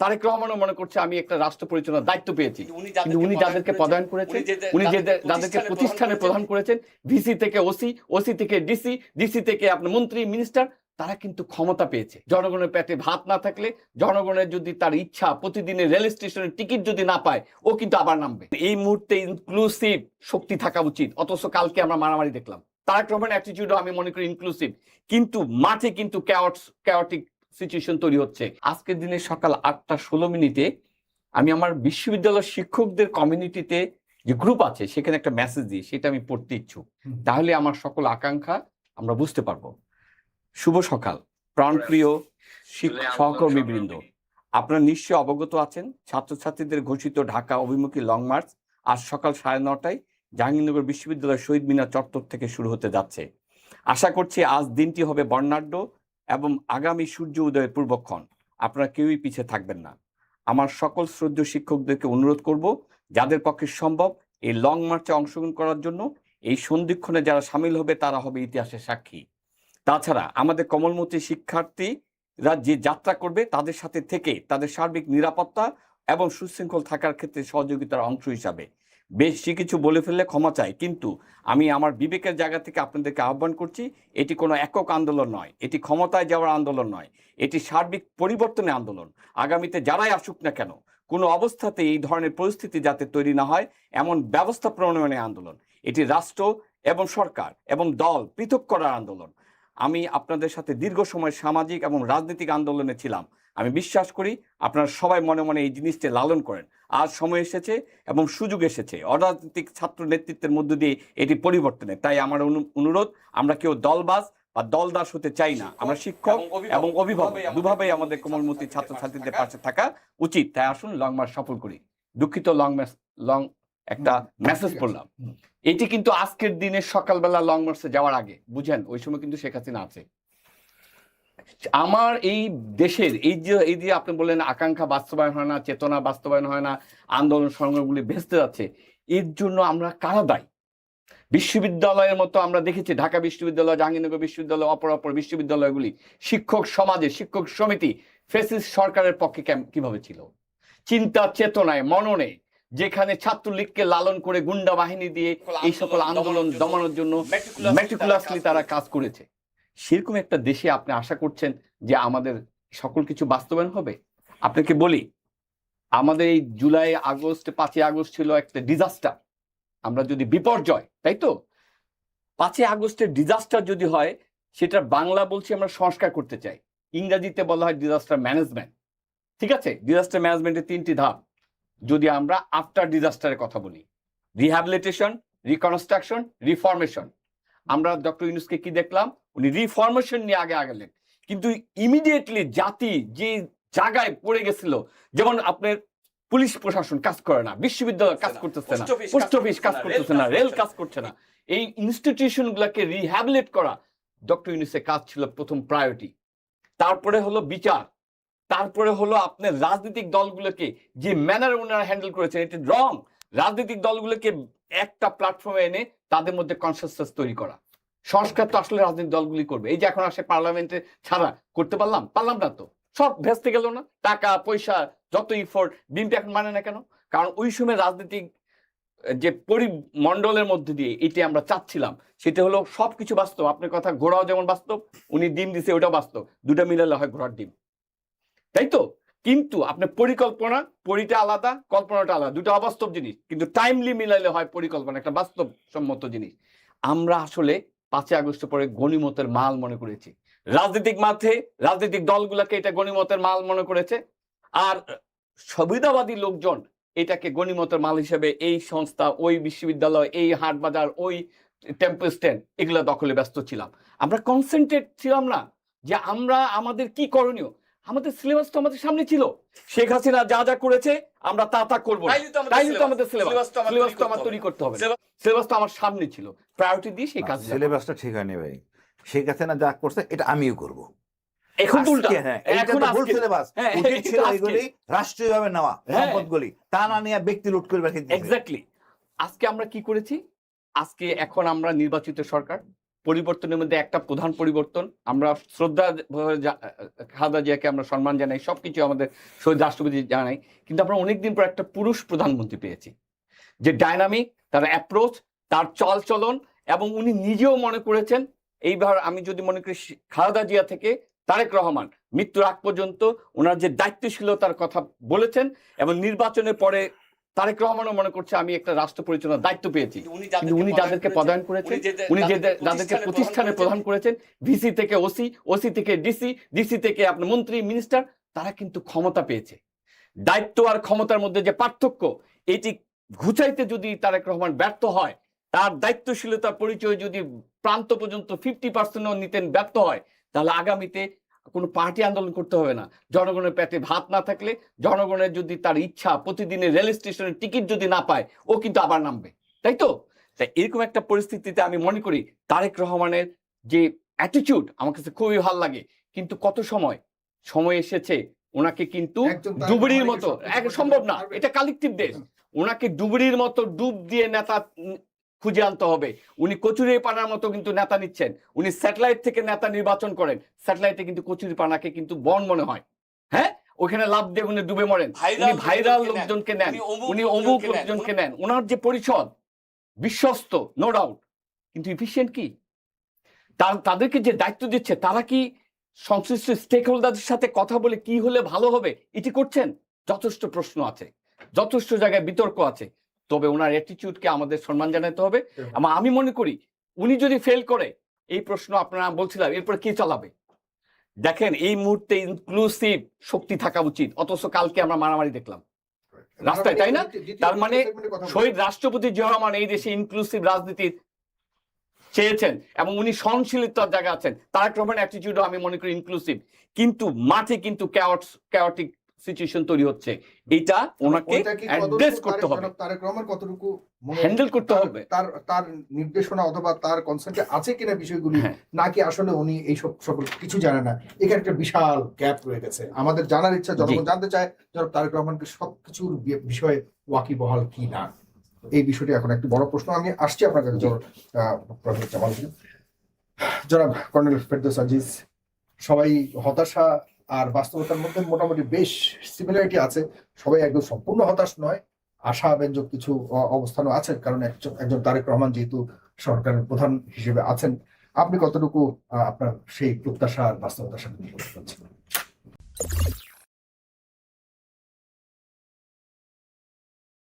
তারেক রহমানও মনে করছে আমি একটা রাষ্ট্র পরিচালনার দায়িত্ব পেয়েছি, কিন্তু উনি যাদেরকে পদায়ন করেছেন, উনি যাদেরকে প্রতিষ্ঠানে প্রধান করেছেন, ভিসি থেকে ওসি, ওসি থেকে ডিসি, ডিসি থেকে আপনার মন্ত্রী মিনিস্টার, তারা কিন্তু ক্ষমতা পেয়েছে। জনগণের পেটে ভাত না থাকলে, জনগণের যদি তার ইচ্ছা প্রতিদিনের রেল স্টেশনের টিকিট যদি না পায়, ও কিন্তু আবার নামবে। এই মুহূর্তে ইনক্লুসিভ শক্তি থাকা উচিত, অথচ কালকে আমরা মারামারি দেখলাম। তারেক রহমানের অ্যাটিটিউডও আমি মনে করি ইনক্লুসিভ, কিন্তু মাঠে কিন্তু ক্যাওটিক সিচুয়েশন তৈরি হচ্ছে। আজকের দিনে সকাল 8:16 আমি আমার বিশ্ববিদ্যালয়ের শিক্ষকদের কমিউনিটিতে যে গ্রুপ আছে সেখানে একটা মেসেজ দিই, সেটা আমি পড়তে ইচ্ছুক, তাহলে আমার সকল আকাঙ্ক্ষা আমরা বুঝতে পারবো। শুভ সকাল প্রাণপ্রিয় সহকর্মীবৃন্দ, আপনারা নিশ্চয়ই অবগত আছেন ছাত্রছাত্রীদের ঘোষিত ঢাকা অভিমুখী লং মার্চ আজ সকাল 9:30টায় জাহাঙ্গীরনগর বিশ্ববিদ্যালয় শহীদ মিনার চত্বর থেকে শুরু হতে যাচ্ছে। আশা করছি আজ দিনটি হবে বর্ণাঢ্য এবং আগামী সূর্য উদয়ের পূর্বক্ষণ। আপনারা কেউই পিছিয়ে থাকবেন না। আমার সকল শ্রদ্ধেয় শিক্ষকদেরকে অনুরোধ করব, যাদের পক্ষে সম্ভব এই লং মার্চে অংশগ্রহণ করার জন্য। এই সন্ধিক্ষণে যারা সামিল হবে তারা হবে ইতিহাসের সাক্ষী। তাছাড়া আমাদের কমলমতি শিক্ষার্থীরা যে যাত্রা করবে তাদের সাথে থেকে তাদের সার্বিক নিরাপত্তা এবং সুশৃঙ্খল থাকার ক্ষেত্রে সহযোগিতার অংশ হিসাবে বেশি কিছু বলে ফেললে ক্ষমা চাই, কিন্তু আমি আমার বিবেকের জায়গা থেকে আপনাদেরকে আহ্বান করছি, এটি কোনো একক আন্দোলন নয়, এটি ক্ষমতায় যাওয়ার আন্দোলন নয়, এটি সার্বিক পরিবর্তনের আন্দোলন। আগামীতে যারাই আসুক না কেন, কোনো অবস্থাতে এই ধরনের পরিস্থিতি যাতে তৈরি না হয় এমন ব্যবস্থা প্রণয়নের আন্দোলন। এটি রাষ্ট্র এবং সরকার এবং দল পৃথক করার আন্দোলন। আমি আপনাদের সাথে দীর্ঘ সময় সামাজিক এবং রাজনৈতিক আন্দোলনে ছিলাম। আমি বিশ্বাস করি আপনারা সবাই মনে মনে এই জিনিসটি লালন করেন। আজ সময় এসেছে এবং সুযোগ এসেছে অরাজনৈতিক ছাত্র নেতৃত্বের মধ্য দিয়ে এটি পরিবর্তনের। তাই আমার অনুরোধ, আমরা কেউ দলবাজ বা দলদাস হতে চাই না। আমরা শিক্ষক এবং অভিভাবক দুভাবেই আমাদের কোমলমতি ছাত্রছাত্রীদের পাশে থাকা উচিত। তাই আসুন লং মার্চ সফল করি। দুঃখিত লং একটা মেসেজ পড়লাম। এটি কিন্তু আজকের দিনে সকালবেলা লং মার্চে যাওয়ার আগে, বুঝেন ওই সময় কিন্তু শেখ হাসিনা আছে। আমার এই দেশের এই যে আপনি বললেন আকাঙ্ক্ষা বাস্তবায়ন হয় না, চেতনা বাস্তবায়ন হয় না, আন্দোলন সংগ্রামগুলি ভেস্তে যাচ্ছে, এর জন্য আমরা কারা দায়ী? বিশ্ববিদ্যালয়ের মতো আমরা দেখেছি ঢাকা বিশ্ববিদ্যালয়, জাহাঙ্গীরনগর বিশ্ববিদ্যালয়, অপর বিশ্ববিদ্যালয়গুলি শিক্ষক সমাজে, শিক্ষক সমিতি ফ্যাসিস্ট সরকারের পক্ষে কিভাবে ছিল? চিন্তা চেতনায়, মননে, যেখানে ছাত্রলীগকে লালন করে গুন্ডা বাহিনী দিয়ে এই সকল আন্দোলন দমানোর জন্য মেটিকুলাসলি তারা কাজ করেছে। সেরকম একটা দেশে আপনি আশা করছেন যে আমাদের সকল কিছু বাস্তবায়ন হবে? আপনাকে বলি, আমাদের এই জুলাই আগস্ট 5ই আগস্ট ছিল একটা ডিজাস্টার। আমরা যদি বিপর্যয়, তাই তো 5ই আগস্টের ডিজাস্টার যদি হয়, সেটা বাংলা বলছি আমরা সংস্কার করতে চাই, ইংরেজিতে বলা হয় ডিজাস্টার ম্যানেজমেন্ট। ঠিক আছে, ডিজাস্টার ম্যানেজমেন্টের 3টি ধাপ। যদি আমরা আফটার ডিজাস্টারের কথা বলি, রিহ্যাবিলিটেশন, রিকনস্ট্রাকশন, রিফরমেশন। আমরা ডক্টর ইউনূসকে কি দেখলাম, উনি রিফরমেশন নিয়ে আগে আগেলেন, কিন্তু ইমিডিয়েটলি জাতি যে জায়গায় পড়ে গেছিল, যেমন আপনার পুলিশ প্রশাসন কাজ করে না, বিশ্ববিদ্যালয় কাজ করতেছে না, পোস্ট অফিস কাজ করতেছে না, রেল কাজ করছে না, এই ইনস্টিটিউশন গুলাকে রিহ্যাবিলিট করা ডক্টর ইউনূসের কাজ ছিল প্রথম প্রায়োরিটি। তারপরে হলো বিচার, তারপরে হলো আপনার রাজনৈতিক দলগুলোকে যে ম্যানারে ওনারা হ্যান্ডেল করেছেন, এটি রং। রাজনৈতিক দলগুলোকে একটা প্ল্যাটফর্মে এনে তাদের মধ্যে কনসেনসাস তৈরি করা। সংস্কার তো আসলে রাজনৈতিক দলগুলি করবে। এই যে এখন আসে পার্লামেন্টে ছাড়া করতে পারলাম না তো, সব ভেস্তে গেল না, টাকা পয়সা যত ইফোর্ট। বিএনপি এখন মানে না কেন? কারণ ওই সময় রাজনৈতিক যে পরিমণ্ডলের মধ্যে দিয়ে এটি আমরা চাচ্ছিলাম, সেটা হলো সবকিছু বাস্তব। আপনার কথা, ঘোড়াও যেমন বাস্তব, উনি ডিম দিছে ওটাও বাস্তব, দুটা মিলালে হয় ঘোড়ার ডিম, তাই তো? কিন্তু আপনার পরিকল্পনা, পরিটা আলাদা, কল্পনাটা আলাদা, দুটো অবাস্তব জিনিস, কিন্তু টাইমলি মিলাইলে হয় পরিকল্পনা, একটা বাস্তবসম্মত জিনিস। আমরা আসলে 5ই আগস্ট পরে গণিমতের মাল মনে করেছি, রাজনৈতিক মাঠে রাজনৈতিক দলগুলোকে এটা গণিমতের মাল মনে করেছে, আর সুবিধাবাদী লোকজন এটাকে গণিমতের মাল হিসেবে এই সংস্থা, ওই বিশ্ববিদ্যালয়, এই হাট বাজার, ওই টেম্পল স্ট্যান্ড, এগুলো দখলে ব্যস্ত ছিলাম। আমরা কনসেন্ট্রেট ছিলাম না যে আমরা আমাদের কি করণীয়। আমাদের সিলেবাস তো আমাদের সামনে ছিল, শেখ হাসিনা যা যা করেছে আমরা তা করবো, তাইলে তো আমাদের সিলেবাস তো আমার তৈরি করতে হবে। সিলেবাস তো আমার সামনে ছিল, প্রায়োরিটি দিয়ে সেই কাজ। সিলেবাসটা ঠিক হয়নি ভাই, শেখ হাসিনা যা করছে এটা আমিও করবো। এখন রাষ্ট্রীয়ভাবে নেওয়া সম্পদগুলি তা না নিয়ে ব্যক্তি লুট করবে। এক্স্যাক্টলি। আজকে আমরা কি করেছি? আজকে এখন আমরা নির্বাচিত সরকার, পরিবর্তনের মধ্যে একটা প্রধান পরিবর্তন, আমরা শ্রদ্ধা খালেদা জিয়াকে আমরা সম্মান জানাই, সবকিছু আমাদের শহীদ রাষ্ট্রপতি জানাই, কিন্তু আমরা অনেকদিন পর একটা পুরুষ প্রধানমন্ত্রী পেয়েছি, যে ডাইনামিক, তার অ্যাপ্রোচ, তার চল চলন, এবং উনি নিজেও মনে করেছেন এইবার আমি যদি মনে করি খালেদা জিয়া থেকে তারেক রহমান মৃত্যুর আগ পর্যন্ত ওনার যে দায়িত্বশীলতার কথা বলেছেন, এবং নির্বাচনের পরে তারেক রহমানও মনে করছে আমি একটা রাষ্ট্র পরিচালনার দায়িত্ব পেয়েছি। কিন্তু উনি যাদেরকে পদায়ন করেছেন, উনি যাদেরকে প্রতিষ্ঠানে প্রধান করেছেন, ভিসি থেকে ওসি, ওসি থেকে ডিসি, ডিসি থেকে আপনার মন্ত্রী মিনিস্টার, তারা কিন্তু ক্ষমতা পেয়েছে। দায়িত্ব আর ক্ষমতার মধ্যে যে পার্থক্য, এটি ঘুচাইতে যদি তারেক রহমান ব্যর্থ হয়, তার দায়িত্বশীলতার পরিচয় যদি প্রান্ত পর্যন্ত 50% নিতেন ব্যর্থ হয়, তাহলে আগামীতে কোনো পার্টি আন্দোলন করতে হবে না। জনগণের পেটে ভাত না থাকলে, জনগণের যদি তার ইচ্ছা প্রতিদিনের রেল স্টেশনের টিকিট যদি না পায়, ও কিন্তু আবার নামবে, তাই তো? তাই এরকম একটা পরিস্থিতিতে আমি মনে করি তারেক রহমানের যে অ্যাটিটিউড আমার কাছে খুবই ভালো লাগে, কিন্তু কত সময় এসেছে ওনাকে কিন্তু ডুবুরির মতো, সম্ভব না, এটা কালেকটিভ দেশ, ওনাকে ডুবুরির মতো ডুব দিয়ে নেতা খুঁজে আনতে হবে। উনি কচুরি পানার মতো কিন্তু নেতা নিচ্ছেন, উনি স্যাটেলাইট থেকে নেতা নির্বাচন করেন, স্যাটেলাইটে কিন্তু কচুরি পানাকে কিন্তু বন মনে হয়, হ্যাঁ, ওখানে লাভ দিয়ে উনি ডুবে মরেন। উনি ভাইরাল লোকজনকে নেন, উনি অমুক লোকজনকে নেন, ওনার যে পরিষদ বিশ্বস্ত, নো ডাউট, কিন্তু ইফিশিয়েন্ট কি? তাদেরকে যে দায়িত্ব দিচ্ছে, তারা কি সংশ্লিষ্ট স্টেক হোল্ডারদের সাথে কথা বলে কি হলে ভালো হবে এটি করছেন? যথেষ্ট প্রশ্ন আছে, যথেষ্ট জায়গায় বিতর্ক আছে, তবে ওনার অ্যাটিটিউডকে আমাদের সম্মান জানাতে হবে। এবং আমি মনে করি উনি যদি ফেল করে, এই প্রশ্ন আপনারা বলছিলাম এরপরে কে চালাবে? দেখেন এই মুহূর্তে ইনক্লুসিভ শক্তি থাকা উচিত, অথচ কালকে আমরা মারামারি দেখলাম রাস্তায়, তাই না? তার মানে শহীদ রাষ্ট্রপতি জিয়া রহমান এই দেশে ইনক্লুসিভ রাজনীতি চেয়েছেন এবং উনি সহনশীলতার জায়গা আছেন। তারেক রহমানের অ্যাটিটিউডও আমি মনে করি ইনক্লুসিভ, কিন্তু মাঠে কিন্তু ক্যাওটিক সিচুয়েশন তৈরি হচ্ছে, এটা ওনাকে অ্যাড্রেস করতে হবে, তারেক রহমান কতটুকু হ্যান্ডেল করতে হবে, তার নির্দেশনা অথবা তার কনসেন্টে আছে কিনা বিষয়গুলি, নাকি আসলে উনি এই সকল কিছু জানে না। এখানে একটা বিশাল গ্যাপ রয়ে গেছে। আমাদের জানার ইচ্ছা, জনগণ জানতে চায় তারেক রহমানকে সবকিছুর বিষয়ে ওয়াকিবহাল কি না, এই বিষয়টি এখন একটি বড় প্রশ্ন। আমি আসছি আপনার কাছে প্রফেসর জামাল, জনাব কর্নেল ফেরদৌস আজিজ, সবাই হতাশা আর বাস্তবতার মধ্যে মোটামুটি বেশ সিমিলারিটি আছে, সবাই একদম সম্পূর্ণ হতাশ নয়, আশাব্যঞ্জক কিছু অবস্থানও আছে, কারণ একজন তারেক রহমান যেহেতু সরকারের প্রধান হিসেবে আছেন। আপনি কতটুকু আপনার সেই প্রত্যাশা আর বাস্তবতার সাথে মিল করতে পারছেন?